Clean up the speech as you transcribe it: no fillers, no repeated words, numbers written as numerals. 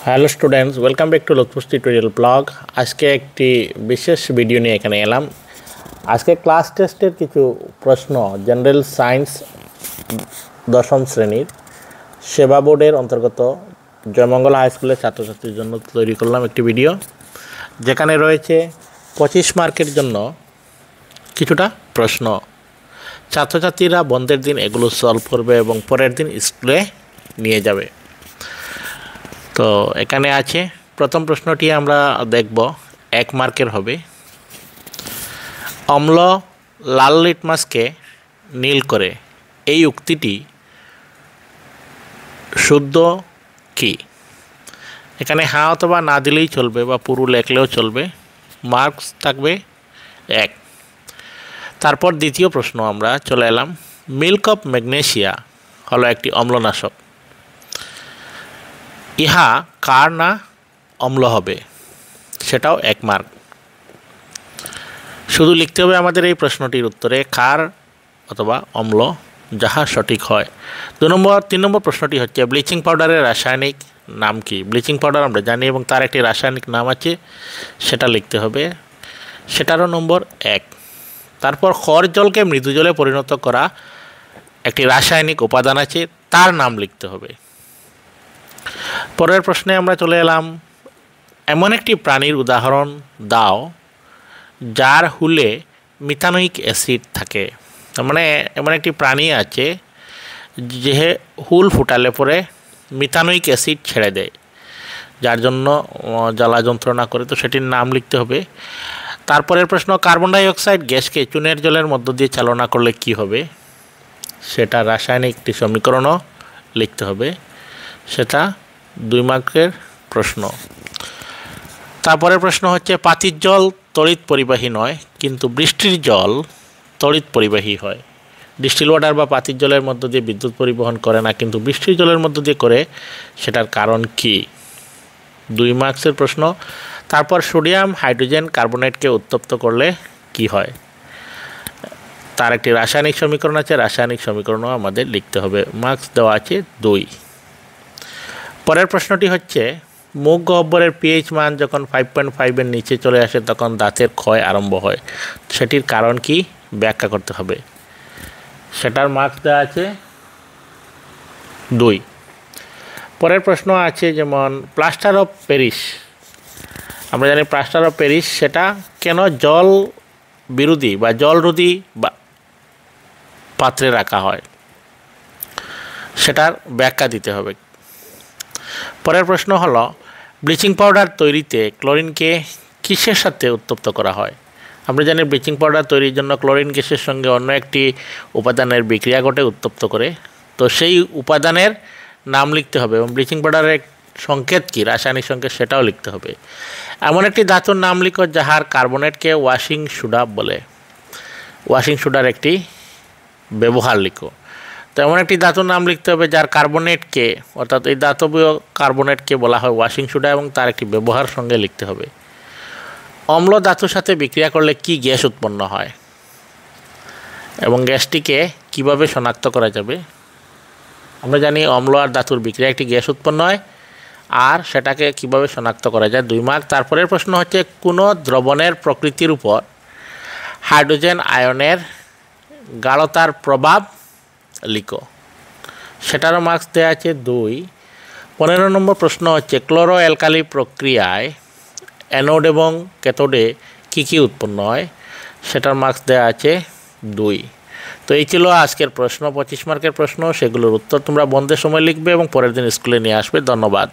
Hello students, welcome back to লুৎফুস tutorial blog. আজকে একটি বিশেষ ভিডিও নিয়ে এখানে এলাম। আজকে ক্লাস টেস্টের কিছু প্রশ্ন জেনারেল সায়েন্স দশম শ্রেণীর সেবা বোর্ডের অন্তর্গত জয়মঙ্গল হাই স্কুলের ছাত্রছাত্রীর জন্য তৈরি করলাম একটি ভিডিও, যেখানে রয়েছে 25 মার্কের জন্য কিছুটা প্রশ্ন। ছাত্রছাত্রীরা বন্ধের দিন এগুলো সলভ করবে এবং পরের দিন স্কুলে নিয়ে যাবে। তো এখানে আছে প্রথম প্রশ্নটি আমরা দেখব, 1 মার্কের হবে। অম্ল লাল লিটমাসকে নীল করে, এই উক্তিটি শুদ্ধ কি? এখানে হ্যাঁ অথবা না দিলেই চলবে বা পুরো লেখলেও চলবে। মার্কস থাকবে 1। তারপর দ্বিতীয় প্রশ্ন আমরা চলে এলাম, মিল্ক অফ ম্যাগনেসিয়া হলো একটি অম্লনাশক, ইহা কার না অম্ল হবে? সেটাও 1 মার্ক। শুধু লিখতে হবে আমাদের এই প্রশ্নটির উত্তরে কার অথবা অম্ল, যাহা সঠিক হয়। 3 নম্বর প্রশ্নটি হচ্ছে, ব্লিচিং পাউডারের রাসায়নিক নাম কি? ব্লিচিং পাউডার আমরা জানি এবং তার একটি রাসায়নিক নাম আছে, সেটা লিখতে হবে, সেটারও নম্বর 1। তারপর খর জলকে মৃদু জলে পরিণত করা একটি রাসায়নিক উপাদান আছে, তার নাম লিখতে হবে। পরের প্রশ্নে আমরা চলে এলাম, এমন একটি প্রাণীর উদাহরণ দাও যার হুলে মিথানোয়িক অ্যাসিড থাকে। তার মানে এমন একটি প্রাণী আছে যে হুল ফুটালে পরে মিথানোয়িক অ্যাসিড ছেড়ে দেয়, যার জন্য জ্বালা যন্ত্রণা করে, তো সেটির নাম লিখতে হবে। তারপরের প্রশ্ন, কার্বন ডাই অক্সাইড গ্যাসকে চুনের জলের মধ্য দিয়ে চালনা করলে কি হবে? সেটা রাসায়নিক একটি সমীকরণও লিখতে হবে, সেটা 2 মার্কের প্রশ্ন। তারপরের প্রশ্ন হচ্ছে, পাতির জল তড়িৎ পরিবাহী নয় কিন্তু বৃষ্টির জল তড়িৎ পরিবাহী হয়। ডিস্টিল ওয়াটার বা পাতির জলের মধ্য দিয়ে বিদ্যুৎ পরিবহন করে না কিন্তু বৃষ্টির জলের মধ্য দিয়ে করে, সেটার কারণ কি? 2 মার্কসের প্রশ্ন। তারপর সোডিয়াম হাইড্রোজেন কার্বনেটকে উত্তপ্ত করলে কি হয়? তার একটি রাসায়নিক সমীকরণ আছে, রাসায়নিক সমীকরণও আমাদের লিখতে হবে। মার্কস দেওয়া আছে 2। পরের প্রশ্নটি হচ্ছে, মুখ গহ্বরের পিএইচ মান যখন 5.5 এর নিচে চলে আসে তখন দাঁতের ক্ষয় আরম্ভ হয়, সেটির কারণ কি ব্যাখ্যা করতে হবে। সেটার মার্কস দেওয়া আছে 2। পরের প্রশ্ন আছে যেমন, প্লাস্টার অফ প্যারিস, আমরা জানি প্লাস্টার অফ প্যারিস সেটা কেন জল বিরোধী বা জলরোধী বা পাত্রে রাখা হয়, সেটার ব্যাখ্যা দিতে হবে। পরের প্রশ্ন হলো, ব্লিচিং পাউডার তৈরিতে ক্লোরিনকে কিসের সাথে উত্তপ্ত করা হয়? আমরা জানি ব্লিচিং পাউডার তৈরির জন্য ক্লোরিন গ্যাসের সঙ্গে অন্য একটি উপাদানের বিক্রিয়া ঘটে উত্তপ্ত করে, তো সেই উপাদানের নাম লিখতে হবে এবং ব্লিচিং পাউডারের সংকেত কী, রাসায়নিক সংকেত, সেটাও লিখতে হবে। এমন একটি ধাতুর নাম লিখো যাহার কার্বনেটকে ওয়াশিং সোডা বলে। ওয়াশিং সোডার একটি ব্যবহার লিখো। তো এমন একটি ধাতুর নাম লিখতে হবে যার কার্বনেটকে, অর্থাৎ এই ধাতবীয় কার্বনেটকে বলা হয় ওয়াশিং সোডা এবং তার একটি ব্যবহার সঙ্গে লিখতে হবে। অম্ল ধাতুর সাথে বিক্রিয়া করলে কি গ্যাস উৎপন্ন হয় এবং গ্যাসটিকে কিভাবে শনাক্ত করা যাবে? আমরা জানি অম্ল আর ধাতুর বিক্রিয়া একটি গ্যাস উৎপন্ন হয়, আর সেটাকে কিভাবে শনাক্ত করা যায়। 2 মার্ক। তারপরের প্রশ্ন হচ্ছে, কোনো দ্রবণের প্রকৃতির উপর হাইড্রোজেন আয়নের গাঢ়তার প্রভাব লিখো, সেটারও মার্কস দেওয়া আছে 2। 15 নম্বর প্রশ্ন হচ্ছে, ক্লোরো অ্যালকালি প্রক্রিয়ায় অ্যানোড এবং ক্যাথোডে কী কী উৎপন্ন হয়? সেটার মার্কস দেওয়া আছে 2। তো এই ছিল আজকের প্রশ্ন, 25 মার্কের প্রশ্ন। সেগুলোর উত্তর তোমরা বন্ধের সময় লিখবে এবং পরের দিন স্কুলে নিয়ে আসবে। ধন্যবাদ।